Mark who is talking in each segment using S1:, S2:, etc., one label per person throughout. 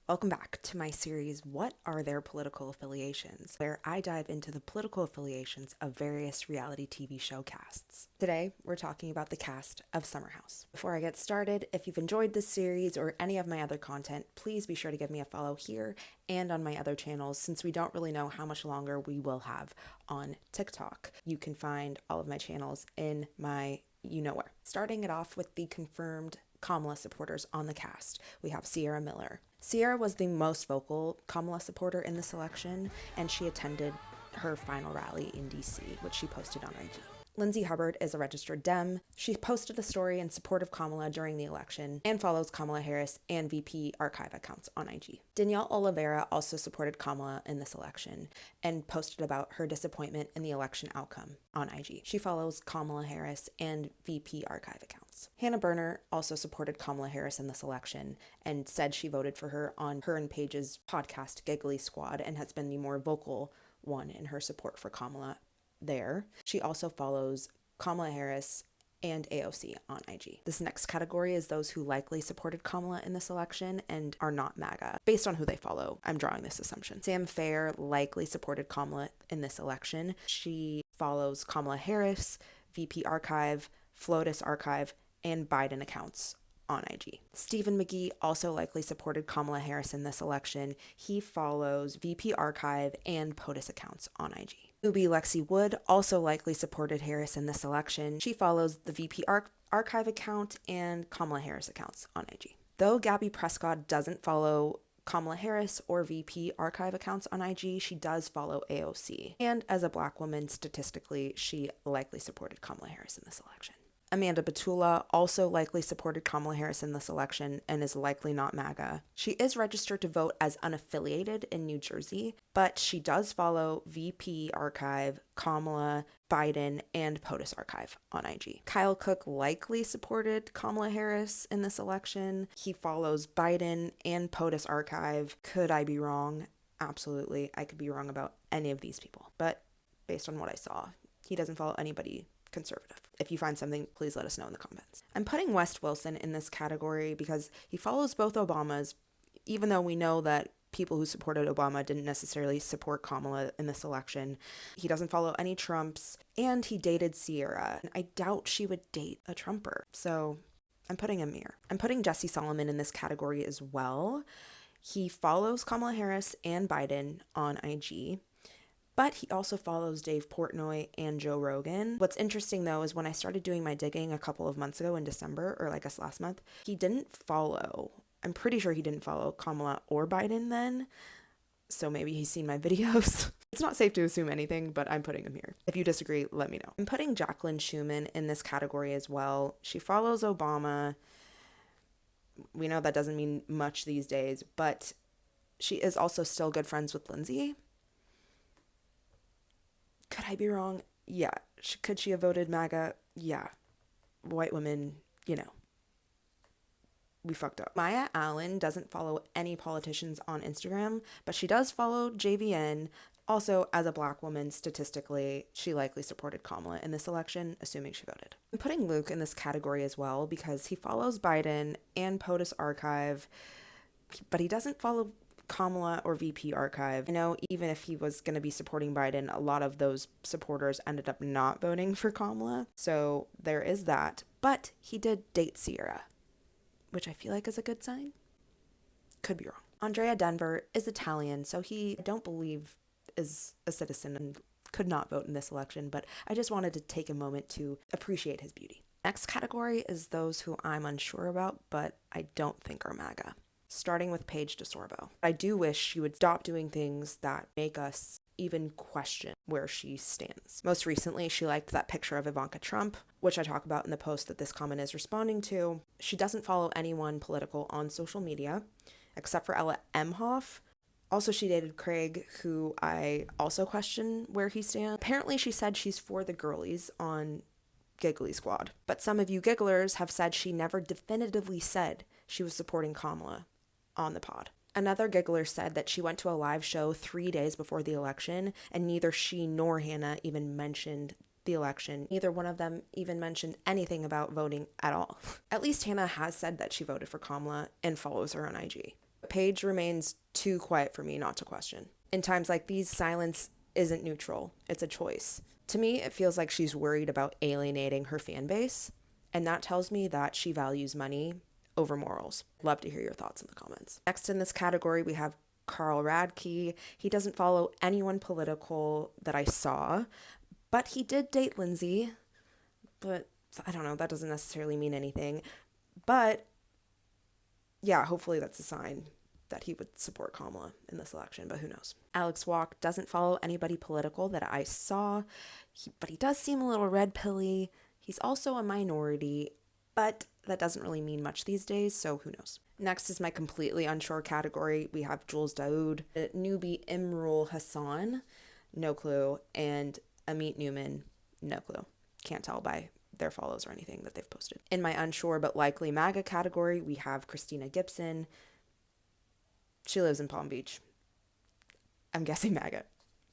S1: Welcome back to my series, What Are Their Political Affiliations?, where I dive into the political affiliations of various reality TV show casts. Today, we're talking about the cast of Summer House. Before I get started, if you've enjoyed this series or any of my other content, please be sure to give me a follow here and on my other channels, since we don't really know how much longer we will have on TikTok. You can find all of my channels in my you-know-where. Starting it off with the confirmed Kamala supporters on the cast, we have Sierra Miller. Sierra was the most vocal Kamala supporter in this election, and she attended her final rally in DC, which she posted on IG. Lindsay Hubbard is a registered Dem. She posted a story in support of Kamala during the election and follows Kamala Harris and VP archive accounts on IG. Danielle Oliveira also supported Kamala in this election and posted about her disappointment in the election outcome on IG. She follows Kamala Harris and VP archive accounts. Hannah Berner also supported Kamala Harris in this election and said she voted for her on her and Paige's podcast Giggly Squad and has been the more vocal one in her support for Kamala there. She also follows Kamala Harris and AOC on IG. This next category is those who likely supported Kamala in this election and are not MAGA. Based on who they follow, I'm drawing this assumption. Sam Fair likely supported Kamala in this election. She follows Kamala Harris, VP Archive, FLOTUS Archive, and Biden accounts on IG. Stephen McGee also likely supported Kamala Harris in this election. He follows VP Archive and POTUS accounts on IG. Newbie Lexi Wood also likely supported Harris in this election. She follows the VP Archive account and Kamala Harris accounts on IG. Though Gabby Prescott doesn't follow Kamala Harris or VP Archive accounts on IG, she does follow AOC. And as a Black woman, statistically, she likely supported Kamala Harris in this election. Amanda Batula also likely supported Kamala Harris in this election and is likely not MAGA. She is registered to vote as unaffiliated in New Jersey, but she does follow VP Archive, Kamala, Biden, and POTUS Archive on IG. Kyle Cook likely supported Kamala Harris in this election. He follows Biden and POTUS Archive. Could I be wrong? Absolutely. I could be wrong about any of these people, but based on what I saw, he doesn't follow anybody conservative. If you find something, please let us know in the comments. I'm putting West Wilson in this category because he follows both Obamas, even though we know that people who supported Obama didn't necessarily support Kamala in this election. He doesn't follow any Trumps, and he dated Sierra. I doubt she would date a Trumper, so I'm putting him here. I'm putting Jesse Solomon in this category as well. He follows Kamala Harris and Biden on IG, but he also follows Dave Portnoy and Joe Rogan. What's interesting, though, is when I started doing my digging a couple of months ago in December, or I guess last month, he didn't follow, I'm pretty sure he didn't follow Kamala or Biden then, so maybe he's seen my videos. It's not safe to assume anything, but I'm putting him here. If you disagree, let me know. I'm putting Jacqueline Schumann in this category as well. She follows Obama. We know that doesn't mean much these days, but she is also still good friends with Lindsay. Could I be wrong? Yeah. Could she have voted MAGA? Yeah. White women, we fucked up. Maya Allen doesn't follow any politicians on Instagram, but she does follow JVN. Also, as a Black woman, statistically, she likely supported Kamala in this election, assuming she voted. I'm putting Luke in this category as well because he follows Biden and POTUS Archive, but he doesn't follow Kamala or VP Archive. I know even if he was going to be supporting Biden, a lot of those supporters ended up not voting for Kamala. So there is that. But he did date Sierra, which I feel like is a good sign. Could be wrong. Andrea Denver is Italian, so I don't believe is a citizen and could not vote in this election, but I just wanted to take a moment to appreciate his beauty. Next category is those who I'm unsure about, but I don't think are MAGA. Starting with Paige DeSorbo. I do wish she would stop doing things that make us even question where she stands. Most recently, she liked that picture of Ivanka Trump, which I talk about in the post that this comment is responding to. She doesn't follow anyone political on social media, except for Ella Emhoff. Also, she dated Craig, who I also question where he stands. Apparently, she said she's for the girlies on Giggly Squad, but some of you gigglers have said she never definitively said she was supporting Kamala on the pod. Another giggler said that she went to a live show 3 days before the election, and neither she nor Hannah even mentioned the election. Neither one of them even mentioned anything about voting at all. At least Hannah has said that she voted for Kamala and follows her on IG. Paige remains too quiet for me not to question. In times like these, silence isn't neutral, it's a choice. To me, it feels like she's worried about alienating her fan base, and that tells me that she values money over morals. Love to hear your thoughts in the comments. Next in this category, we have Carl Radke. He doesn't follow anyone political that I saw, but he did date Lindsay. But I don't know, that doesn't necessarily mean anything. But yeah, hopefully that's a sign that he would support Kamala in this election, but who knows. Alex Walk doesn't follow anybody political that I saw, but he does seem a little red pilly. He's also a minority, but that doesn't really mean much these days, so who knows. Next is my completely unsure category. We have Jules Daoud, newbie Imrul Hassan, no clue, and Amit Newman, no clue. Can't tell by their follows or anything that they've posted. In my unsure but likely MAGA category, we have Christina Gibson. She lives in Palm Beach. I'm guessing MAGA.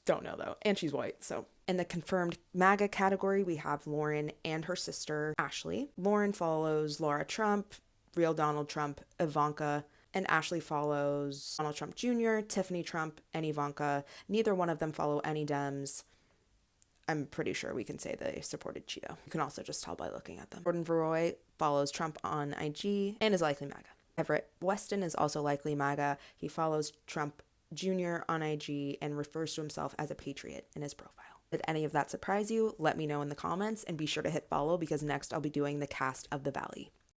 S1: Don't know though. And she's white, so. In the confirmed MAGA category, we have Lauren and her sister, Ashley. Lauren follows Laura Trump, real Donald Trump, Ivanka, and Ashley follows Donald Trump Jr., Tiffany Trump, and Ivanka. Neither one of them follow any Dems. I'm pretty sure we can say they supported Cheeto. You can also just tell by looking at them. Jordan Veroy follows Trump on IG and is likely MAGA. Everett Weston is also likely MAGA. He follows Trump Jr. on IG and refers to himself as a patriot in his profile. Did any of that surprise you? Let me know in the comments and be sure to hit follow because next I'll be doing the cast of the Valley.